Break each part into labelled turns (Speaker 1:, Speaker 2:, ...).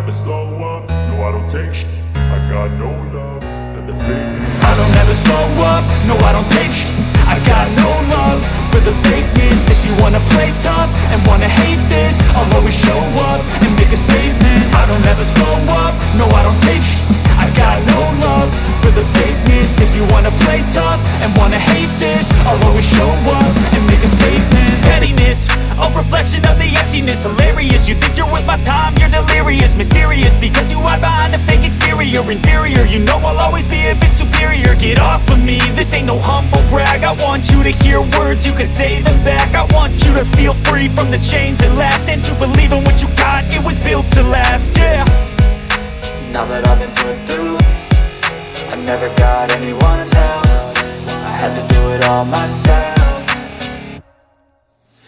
Speaker 1: never slow up, no I don't take shit. I got no love for the fakeness. I don't ever slow up, no I don't take shit. I got no love for the fakeness. If you wanna play tough and wanna hate this, I'll always show up and make a statement. I don't ever slow up, no I don't take shit. I got no love for the fakeness. If you wanna play tough and wanna hate this, I'll always show up and make a statement. Pettiness, a reflection of the emptiness. Hilarious, you think you're worth my time, you're delirious. Mysterious, because you hide behind a fake exterior. Inferior, you know I'll always be a bit superior. Get off of me, this ain't no humble brag. I want you to hear words, you can say them back. I want you to feel free from the chains that last, and to believe in what you got, it was built to last, yeah.
Speaker 2: Now that I've been put through, I never got anyone's help. I had to do it all myself.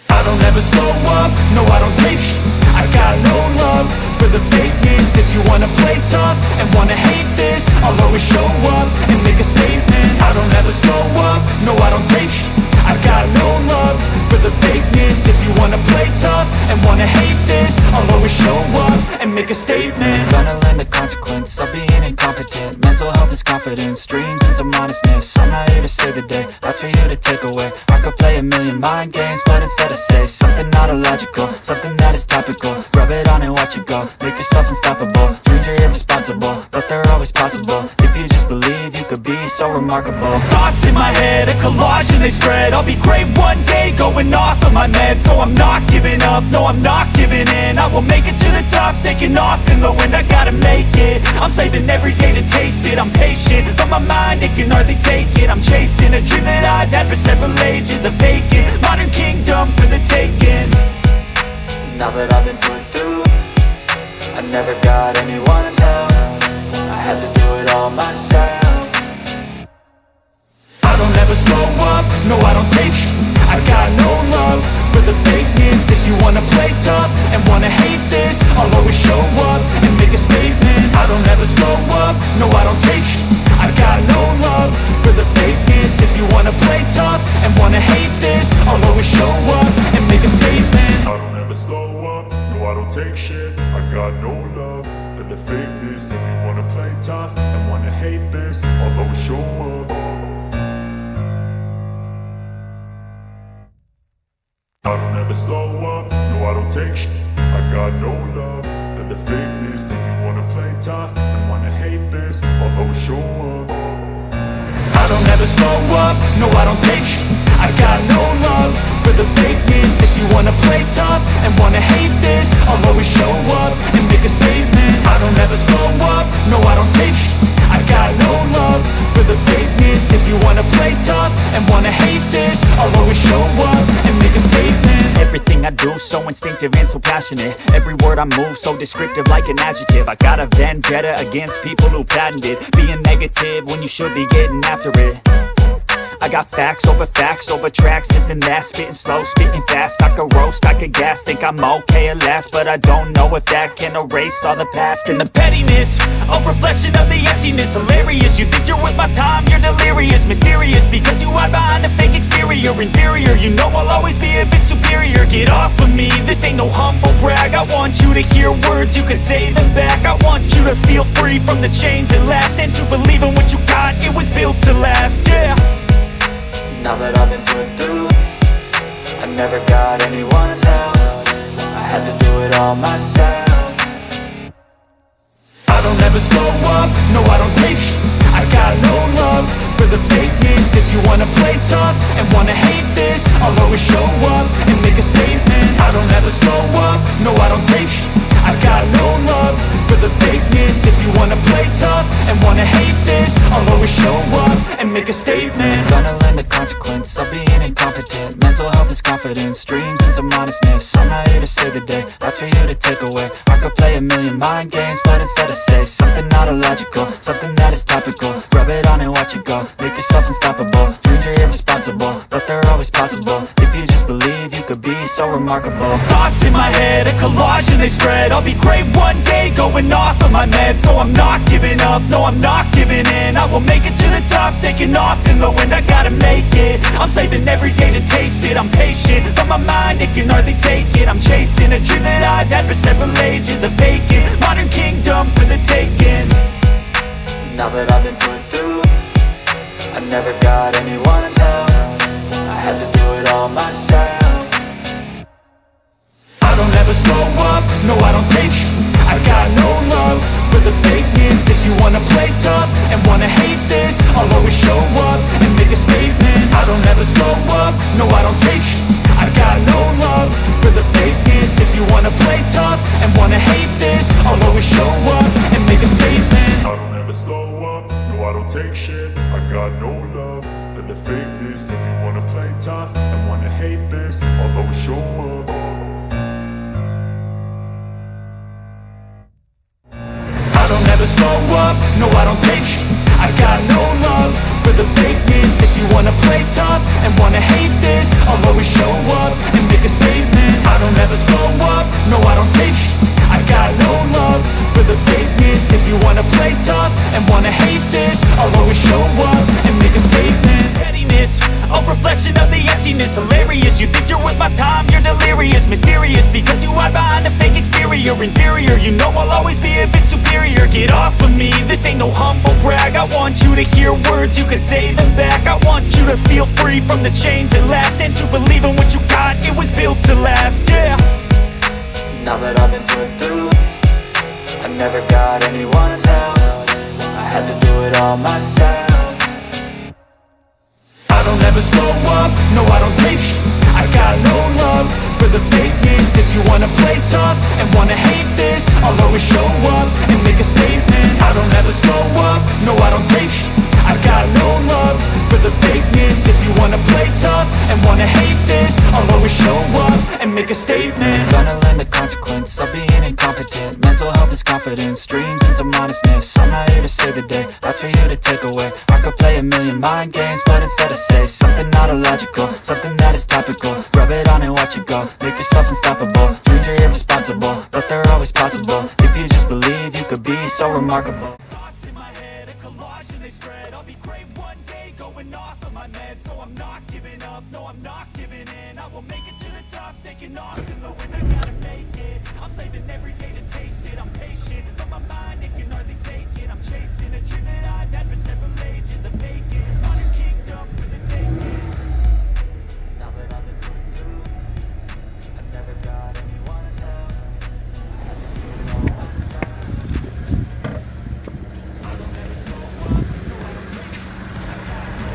Speaker 1: I don't ever slow up, no I don't take shit. I got no love for the fakeness. If you wanna play tough and wanna hate this, I'll always show up and make a statement. I don't ever slow up, no I don't take shit. I got no love for the fakeness. If you wanna play tough and wanna hate this, I'll always show up and make a statement.
Speaker 2: Gonna learn the consequence of being incompetent. Mental health is confidence, dreams and some honestness. I'm not here to save the day, that's for you to take away. I could play a million mind games, but instead I say something not illogical, something that is topical. Rub it on and watch it go, make yourself unstoppable. Dreams are irresponsible, but they're always possible. If you just believe, you could be so remarkable.
Speaker 1: Thoughts in my head, a collage and they spread. I'll be great one day, going off of my meds. No, I'm not giving up, no, I'm not giving in. I will make it to the top, taking off in the wind. I gotta make it, I'm saving every day to taste it. I'm patient, but my mind, it can hardly take it. I'm chasing a dream that I've had for several ages. A vacant, modern kingdom for the taking.
Speaker 2: Now that I've been put through, I never got anyone's help. I had to do it all myself.
Speaker 1: I don't ever slow up, no I don't take shit. I got no love for the fakeness. If you wanna play tough and wanna hate this, I'll always show up and make a statement. I don't ever slow up, no I don't take shit. I got no love for the fakeness. If you wanna play tough and wanna hate this, I'll always show up and make a statement. I don't ever slow up, no I don't take shit. I got no love for the fakeness. If you wanna play tough and wanna hate this, I'll always show up. I don't ever slow up, no I don't take shit. I got no love for the fakeness. If you wanna play tough and wanna hate this, I'll always show up. I don't ever slow up, no I don't take shit. I got no love for the fakeness. If you wanna play tough and wanna hate this, I'll always show up and make a statement. I don't ever slow up, no I don't take shit. I got no love for the fakeness. If you wanna play tough and wanna hate this, I'll always show up and make a statement. Everything I do so instinctive and so passionate. Every word I move so descriptive like an adjective. I got a vendetta against people who patented being negative when you should be getting after it. I got facts over tracks, this and that. Spitting slow, spitting fast. I could roast, I could gas. Think I'm okay at last, but I don't know if that can erase all the past. And the pettiness, a reflection of the emptiness. Hilarious, you think you're worth my time, you're delirious. Mysterious, because you hide behind a fake exterior. Inferior, you know I'll always be a bit superior. Get off of me, this ain't no humble brag. I want you to hear words, you can say them back. I want you to feel free from the chains that last, and to believe in what you got, it was built to last, yeah.
Speaker 2: Now that I've been put through, I never got anyone's help. I had to do it all myself.
Speaker 1: I don't ever slow up, no I don't take shit. I got no love for the fakeness. If you wanna play tough and wanna hate this, I'll always show up and make a statement. I don't ever slow up, no I don't take shit. I got no love for the fakeness. If you wanna play tough and wanna hate this, I'll always show up and make a statement.
Speaker 2: Gonna learn the consequence of being incompetent. Mental health is confidence, dreams and some honestness. I'm not here to save the day, that's for you to take away. I could play a million mind games, but instead I say something not illogical, something that is topical. Rub it on and watch it go, make yourself unstoppable. Dreams are irresponsible, but they're always possible. If you just believe, you could be so remarkable.
Speaker 1: Thoughts in my head, a collage and they spread. I'll be great one day, going off of my meds. No, I'm not giving up, no, I'm not giving in. I will make it to the top, taking off in the wind. I gotta make it, I'm saving every day to taste it. I'm patient, but my mind, it can hardly take it. I'm chasing a dream that I've had for several ages. A vacant, modern king
Speaker 2: down for the taking. Now that I've been put through, I never got anyone's help. I had to do it all myself. I don't ever slow up, no I don't take sh**. I got no love for the fakeness. If you wanna play tough and wanna hate this, I'll always show up and make a statement. I don't ever slow up, no I don't take sh**. I got no love for the fakeness. If you wanna play tough and wanna hate this, I'll always show up and make a statement.
Speaker 1: I don't ever slow up, no I don't take shit. I got no love for the fakeness. If you wanna play tough and wanna hate this, I'll always show up.
Speaker 2: I don't ever slow up, no I don't take sh**. I got no love for the fakeness. If you wanna play tough and wanna hate this, I'll always show up and make a statement. I don't ever slow up, no I don't take sh**. I got no love for the fakeness. If you wanna play tough and wanna hate this, I'll always show up and make a statement. Pettiness, a reflection of the emptiness. Hilarious, you think you're worth my time, you're delirious. Mysterious, because you hide behind a fake exterior. Inferior, you know I'll always be a bit superior. Get off of me, this ain't no humble brag. I want you to hear words, you can say them back. I want you to feel free from the chains that last, and to believe in what you got, it was built to last, yeah. Now that I've been put through, I never got anyone's help. I had to do it all myself. I don't ever slow up, no I don't take sh**. I got no love for the fakeness. If you wanna play tough and wanna hate this, I'll always show up and make a statement. I don't ever slow up, no I don't take sh**. I got no love for the fakeness. If you wanna play tough and wanna hate this, I'll always show up and make a statement. Gonna learn the consequence of being incompetent. Mental health is confidence, dreams and some honestness. I'm not here to save the day, that's for you to take away. I could play a million mind games, but instead I say something not illogical, something that is topical. Rub it on and watch it go, make yourself unstoppable. Dreams are irresponsible, but they're always possible. If you just believe, you could be so remarkable. Thoughts in my head, a collage and they spread. I'll be great one day, going off of my meds. No, I'm not giving up, no, I'm not giving in. I will make it to the top, taking off in the wind. I gotta make it, I'm saving every day to taste it. I'm patient, but my mind, it can hardly take it. I'm chasing a dream that I've had for several ages. I'm making, honor kicked up for the taking. Now that I've been put through, I never got anyone's help. I had to do it all myself. I don't ever slow up, no I don't take it. I got no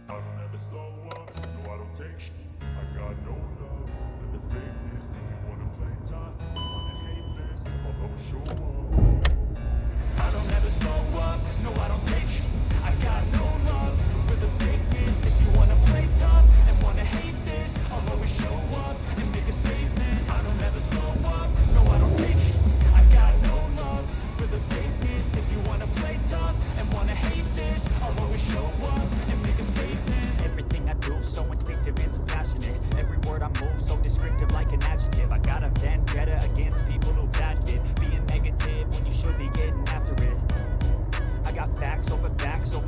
Speaker 1: I don't ever slow up, no I don't take sh**. I got no love for the fakeness. If you wanna play tough, you wanna hate this, I'll always show up.
Speaker 2: I don't ever slow up, no I don't take sh**. I got no love for the fakeness. If you wanna play tough and wanna hate this, I'll always show up and make a statement. I don't ever slow up, no I don't take sh**. I got no love for the fakeness. If you wanna play tough and wanna hate this, I'll always show up and make a statement. Everything I do so instinctive and so passionate. Every word I move so descriptive like an adjective. I got a vendetta against people who that did. Being negative when you should be getting after it. I got facts over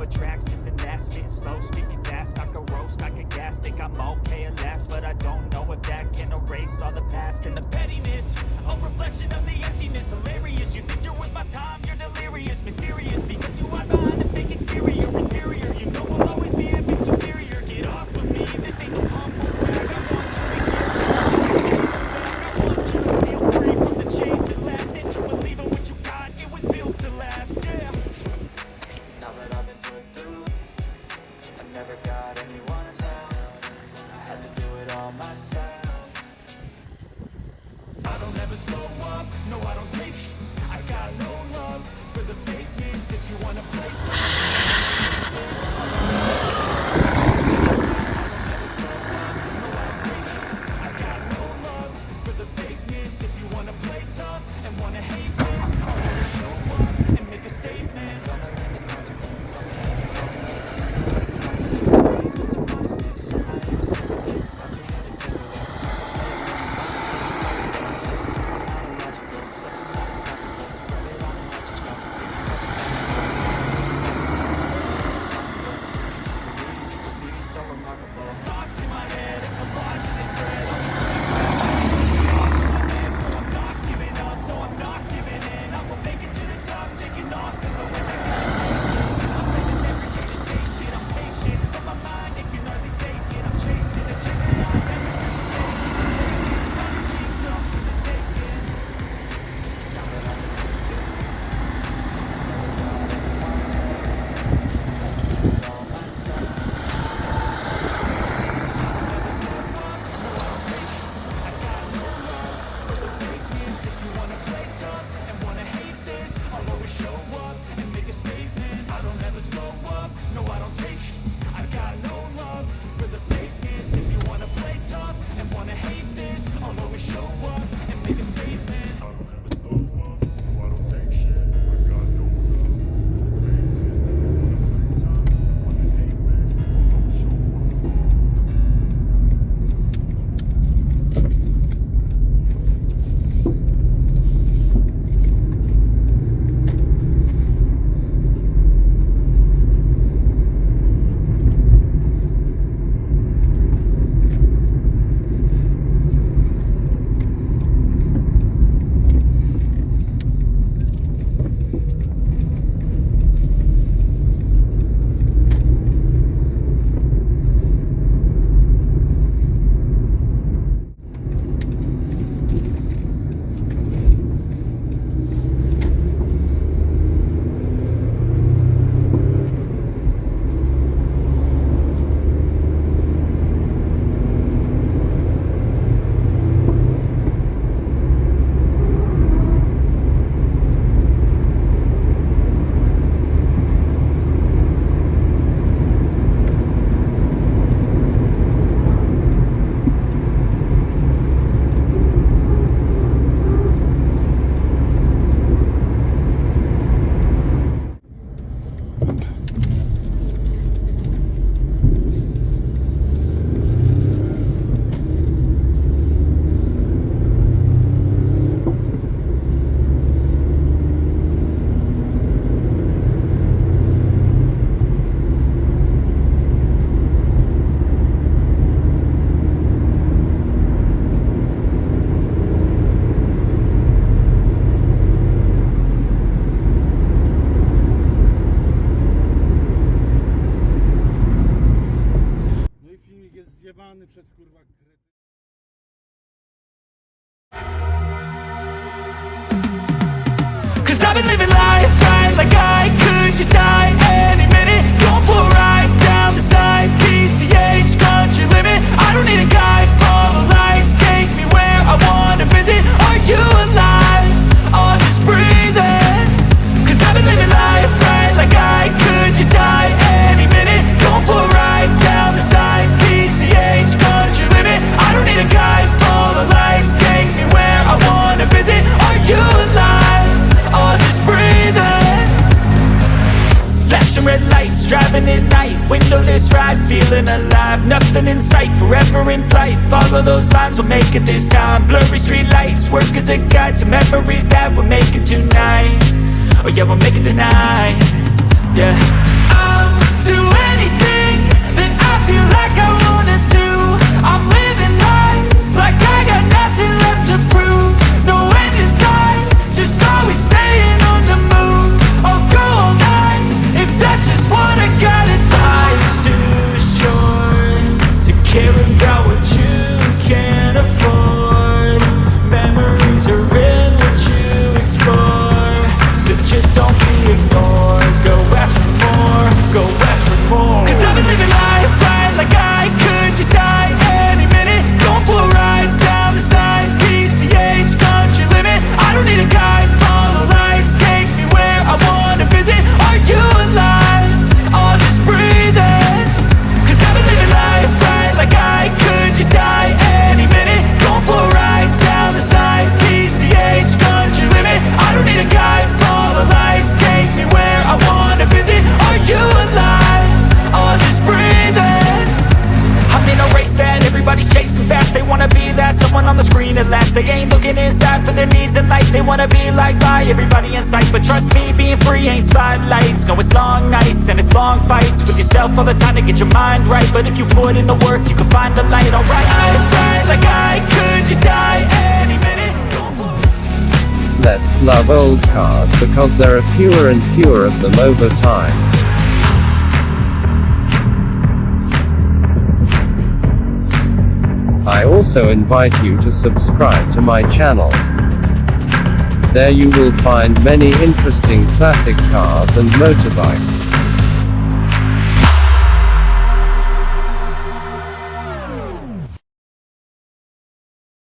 Speaker 2: tracks, this and that. Spitting slow, speaking fast, I could roast, I could gas. Think I'm okay at last, but I don't know if that can erase all the past. And the pettiness, a reflection of the emptiness. Hilarious, you think you're worth my time, you're delirious. Mysterious, because you hide behind a fake exterior. Inferior, you know I'll always be a bit superior. Get off of me, this ain't no humble brag. I want you to feel free from the chains that last, and to believe in what you got, it was built to last, yeah. Now that I've been put through, I never got anyone's help. I had to do it all myself. I don't ever slow up, no I don't take sh**. I got no love for the fakeness. If you wanna lights, driving at night, windowless ride, feeling alive. Nothing in sight, forever in flight. Follow those lines, we'll make it this time. Blurry street lights, work as a guide to memories that we're making tonight. Oh yeah, we'll make it tonight. Yeah, I'll do anything that I feel like I wanna do. I'm living life like I got nothing left to prove. No end in sight, just always staying on the move. I'll go all night if that's just what I gotta do. Life's too short to care about what you can't afford. Memories are in what you explore, so just don't be ignored. Go ask for more, go ask for more. 'Cause I've been living life right like I could just die any minute. Going for a ride down the side, PCH, country limit. I don't need a guide, follow lights, take me where I wanna visit. Are you alive? Or just breathing? 'Cause I've been living life right like I could just die any minute. Going for a ride down the side, PCH, country limit. I don't need a guide, follow lights, take me where I wanna visit. Are you alive? Or just breathing? I'm in a race that everybody's chasing fast. They wanna be that someone on the screen at last. They ain't looking inside for their needs in life. They wanna be liked by everybody in sight. But trust me, being free ain't spotlights. No, it's long nights and it's long fights with yourself all the time to get your mind right. But if you put in the work, you can find the light. Alright, I'd ride like I could just die any minute.
Speaker 3: Let's love old cars because there are fewer and fewer of them over time. I also invite you to subscribe to my channel. There you will find many interesting classic cars and motorbikes.